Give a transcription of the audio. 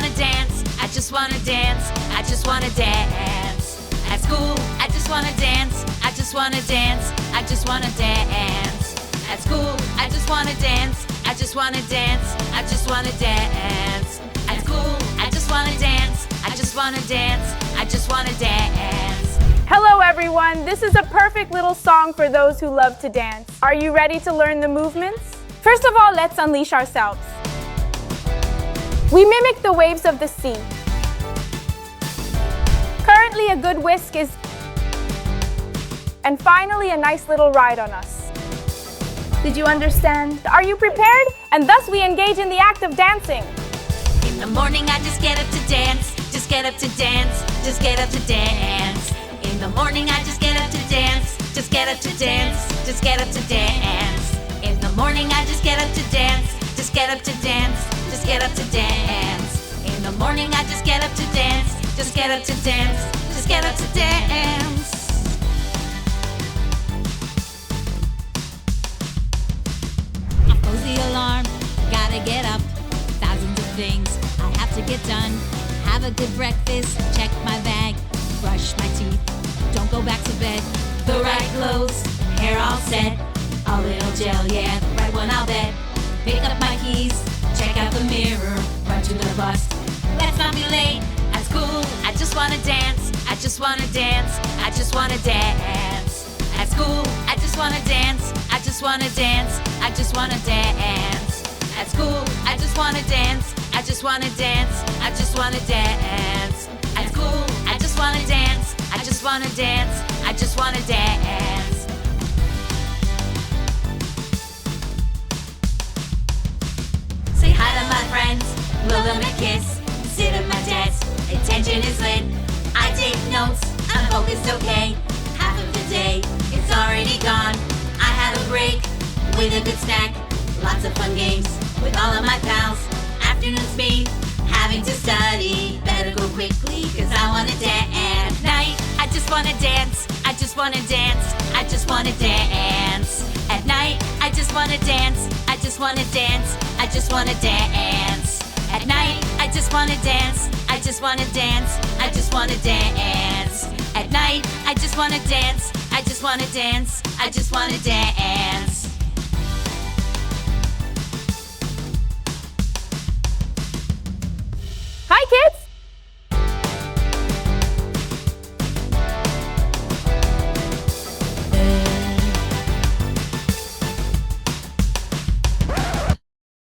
wanna dance, I just wanna dance, I just wanna dance. At school, I just wanna dance, I just wanna dance, I just wanna dance. At school, I just wanna dance, I just wanna dance, I just wanna dance. At school, I just wanna dance, I just wanna dance, I just wanna dance. Hello everyone, this is a perfect little song for those who love to dance. Are you ready to learn the movements? First of all, let's unleash ourselves. We mimic the waves of the sea. Currently a good whisk is... And finally a nice little ride on us. Did you understand? Are you prepared? And thus we engage in the act of dancing. In the morning I just get up to dance, just get up to dance, just get up to dance. In the morning I just get up to dance, just get up to dance, just get up to dance. In the morning I just get up to dance, just get up to dance, just get up to dance. In the morning I just get up to dance, just get up to dance, just get up to dance. I close the alarm, gotta get up, thousands of things I have to get done. Have a good breakfast, check my bag, brush my teeth, don't go back to bed. The right clothes, hair all set, a little gel, yeah, the right one I'll bet. Pick up my keys, check out the mirror, run to the bus, let's not be late. At school, I just wanna dance, I just wanna dance, I just wanna dance. At school, I just wanna dance, I just wanna dance, I just wanna dance. At school, I just wanna dance, I just wanna dance, I just wanna dance. At school, I just wanna dance, I just wanna dance, I just wanna dance. Say hi to my friends, blow them a kiss, sit at my desk, attention is lit. I take notes, I'm focused, okay. Half of the day, it's already gone. I had a break with a good snack, lots of fun games with all of my pals. Afternoon's me, having to study, better go quickly cause I wanna dance. At night, I just wanna dance, I just wanna dance, I just wanna dance. At night, I just wanna dance, I just wanna dance, I just wanna dance. At night, I just wanna dance, I just wanna dance, I just wanna dance. At night, I just wanna dance, I just wanna dance, I just wanna dance. Hi kids!